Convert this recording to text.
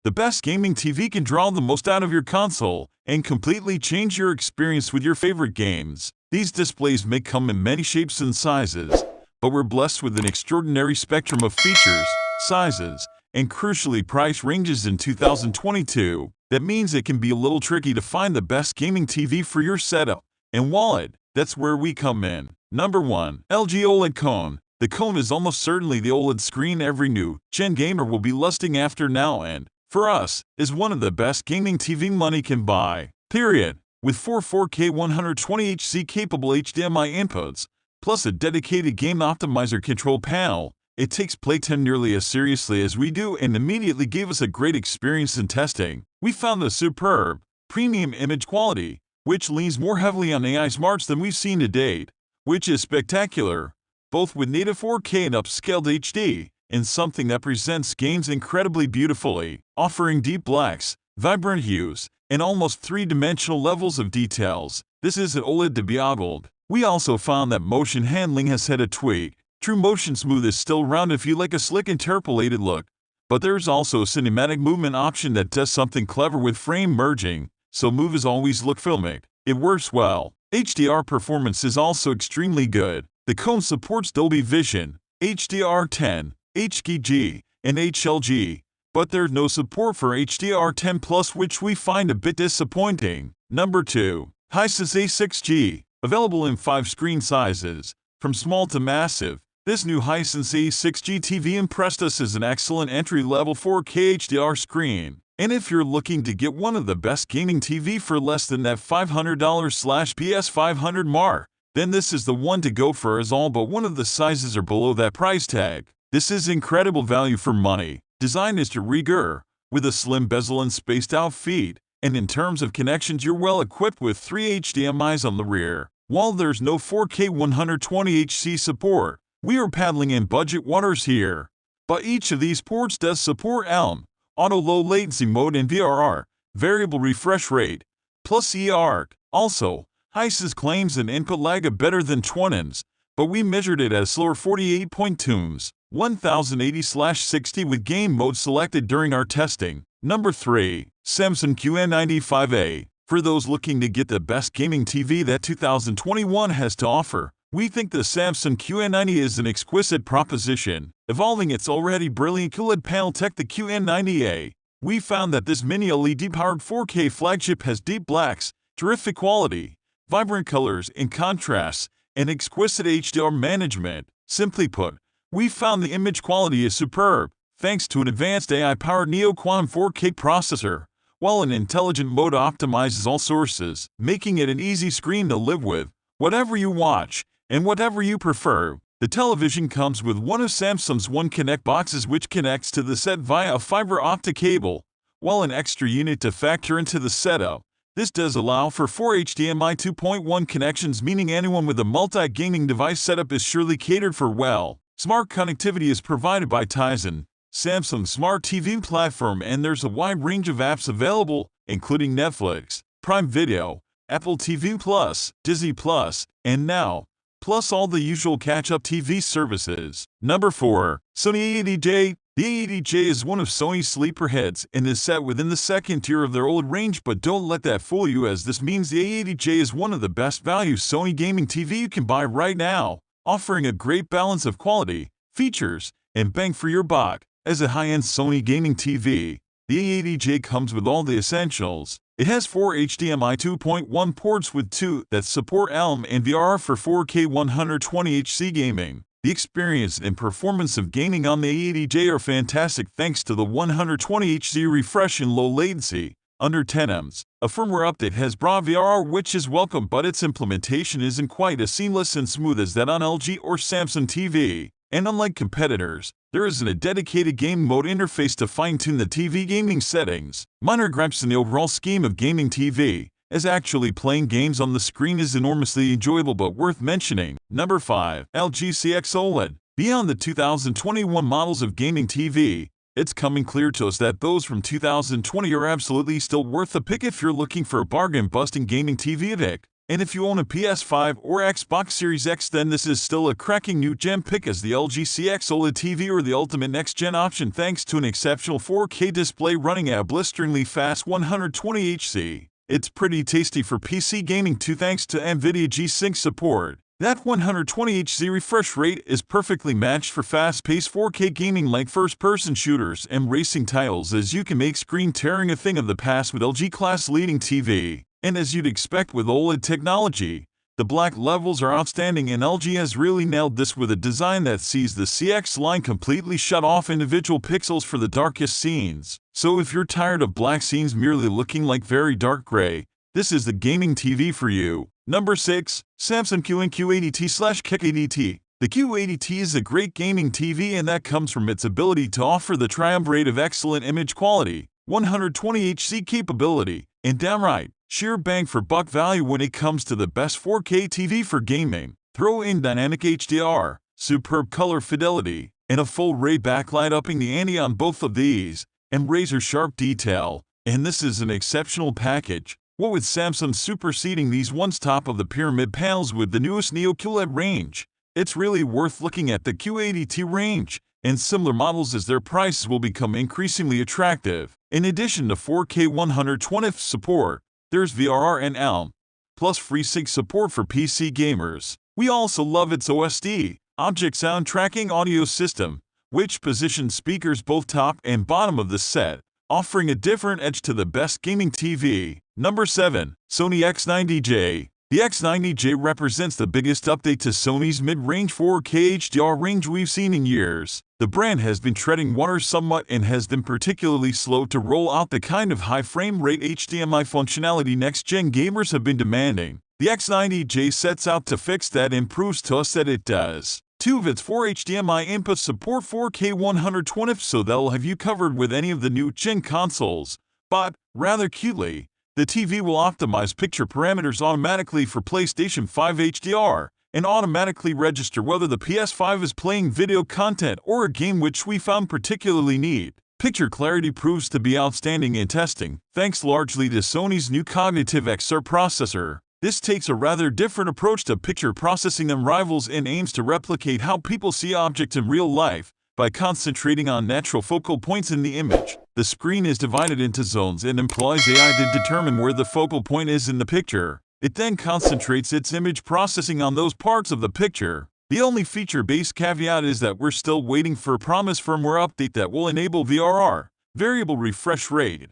The best gaming TV can draw the most out of your console and completely change your experience with your favorite games. These displays may come in many shapes and sizes, but we're blessed with an extraordinary spectrum of features, sizes, and crucially price ranges in 2022. That means it can be a little tricky to find the best gaming TV for your setup and wallet. That's where we come in. Number 1. LG OLED Cone. The Cone is almost certainly the OLED screen every new-gen gamer will be lusting after now and, for us, is one of the best gaming TV money can buy. Period. With 4K 120Hz capable HDMI inputs, plus a dedicated game optimizer control panel, it takes playtime nearly as seriously as we do and immediately gave us a great experience in testing. We found the superb, premium image quality, which leans more heavily on AI smarts than we've seen to date, which is spectacular, both with native 4K and upscaled HD, and something that presents games incredibly beautifully, offering deep blacks, vibrant hues, and almost three-dimensional levels of details. This isn't OLED to be ogled. We also found that motion handling has had a tweak. True motion smooth is still around if you like a slick interpolated look, but there's also a cinematic movement option that does something clever with frame merging, so movies always look filmic. It works well. HDR performance is also extremely good. The Cone supports Dolby Vision, HDR10, HGG, and HLG, but there's no support for HDR10 Plus, which we find a bit disappointing. Number 2. Hisense A6G. Available in 5 screen sizes, from small to massive, this new Hisense A6G TV impressed us as an excellent entry-level 4K HDR screen. And if you're looking to get one of the best gaming TV for less than that $500/PS500 mark, then this is the one to go for, as all but one of the sizes are below that price tag. This is incredible value for money. Design is de rigueur, with a slim bezel and spaced-out feet, and in terms of connections you're well equipped with 3 HDMIs on the rear. While there's no 4K 120Hz support, we are paddling in budget waters here. But each of these ports does support ALM, auto low latency mode, and VRR, variable refresh rate, plus eARC. Also, Hisense claims an input lag of better than Twinens, but we measured it as slower 48.2 1080/60 with game mode selected during our testing. Number 3. Samsung Q90J. For those looking to get the best gaming TV that 2021 has to offer, we think the Samsung Q90 is an exquisite proposition. Evolving its already brilliant QLED panel tech, the Q90A, we found that this mini LED-powered 4K flagship has deep blacks, terrific quality, vibrant colors and contrasts, and exquisite HDR management. Simply put, we found the image quality is superb, thanks to an advanced AI-powered Neo-Quantum 4K processor, while an intelligent mode optimizes all sources, making it an easy screen to live with, whatever you watch, and whatever you prefer. The television comes with one of Samsung's One Connect boxes, which connects to the set via a fiber optic cable, while an extra unit to factor into the setup. This does allow for 4 HDMI 2.1 connections, meaning anyone with a multi-gaming device setup is surely catered for well. Smart connectivity is provided by Tizen, Samsung's smart TV platform, and there's a wide range of apps available, including Netflix, Prime Video, Apple TV+, Disney+, and Now, plus all the usual catch-up TV services. Number 4. Sony A80J. The A80J is one of Sony's sleeper hits and is set within the second tier of their OLED range, but don't let that fool you, as this means the A80J is one of the best value Sony gaming TV you can buy right now, offering a great balance of quality, features, and bang for your buck. As a high-end Sony gaming TV, the A80J comes with all the essentials. It has 4 HDMI 2.1 ports with 2 that support ALM and VRR for 4K 120Hz gaming. The experience and performance of gaming on the A80J are fantastic thanks to the 120Hz refresh and low latency, under 10 ms. A firmware update has brought VRR, which is welcome, but its implementation isn't quite as seamless and smooth as that on LG or Samsung TV. And unlike competitors, there isn't a dedicated game mode interface to fine-tune the TV gaming settings. Minor gripes in the overall scheme of gaming TV, as actually playing games on the screen is enormously enjoyable but worth mentioning. Number 5. LG CX OLED. Beyond the 2021 models of gaming TV, it's coming clear to us that those from 2020 are absolutely still worth the pick if you're looking for a bargain-busting gaming TV pick. And if you own a PS5 or Xbox Series X, then this is still a cracking new gem pick as the LG CX OLED TV or the ultimate next-gen option thanks to an exceptional 4K display running at a blisteringly fast 120Hz. It's pretty tasty for PC gaming too thanks to NVIDIA G-Sync support. That 120Hz refresh rate is perfectly matched for fast-paced 4K gaming like first-person shooters and racing titles, as you can make screen tearing a thing of the past with LG class-leading TV. And as you'd expect with OLED technology, the black levels are outstanding, and LG has really nailed this with a design that sees the CX line completely shut off individual pixels for the darkest scenes. So if you're tired of black scenes merely looking like very dark gray, this is the gaming TV for you. Number 6. Samsung Q80T/K80T. The Q80T is a great gaming TV, and that comes from its ability to offer the triumvirate of excellent image quality, 120Hz capability, and downright sheer bang for buck value when it comes to the best 4K TV for gaming. Throw in dynamic HDR, superb color fidelity, and a full ray backlight upping the ante on both of these, and razor-sharp detail, and this is an exceptional package. What with Samsung superseding these once top-of-the-pyramid panels with the newest Neo QLED range, it's really worth looking at the Q80T range, and similar models as their prices will become increasingly attractive. In addition to 4K 120Hz support, there's VRR and ALM, plus FreeSync support for PC gamers. We also love its OSD, Object Sound Tracking audio system, which positions speakers both top and bottom of the set, offering a different edge to the best gaming TV. Number 7. Sony X90J. The X90J represents the biggest update to Sony's mid-range 4K HDR range we've seen in years. The brand has been treading water somewhat and has been particularly slow to roll out the kind of high frame rate HDMI functionality next-gen gamers have been demanding. The X90J sets out to fix that and proves to us that it does. Two of its 4 HDMI inputs support 4K 120Hz, so that'll have you covered with any of the new-gen consoles. But, rather cutely, the TV will optimize picture parameters automatically for PlayStation 5 HDR and automatically register whether the PS5 is playing video content or a game, which we found particularly neat. Picture clarity proves to be outstanding in testing, thanks largely to Sony's new Cognitive XR processor. This takes a rather different approach to picture processing than rivals and aims to replicate how people see objects in real life by concentrating on natural focal points in the image. The screen is divided into zones and employs AI to determine where the focal point is in the picture. It then concentrates its image processing on those parts of the picture. The only feature-based caveat is that we're still waiting for a promised firmware update that will enable VRR, variable refresh rate,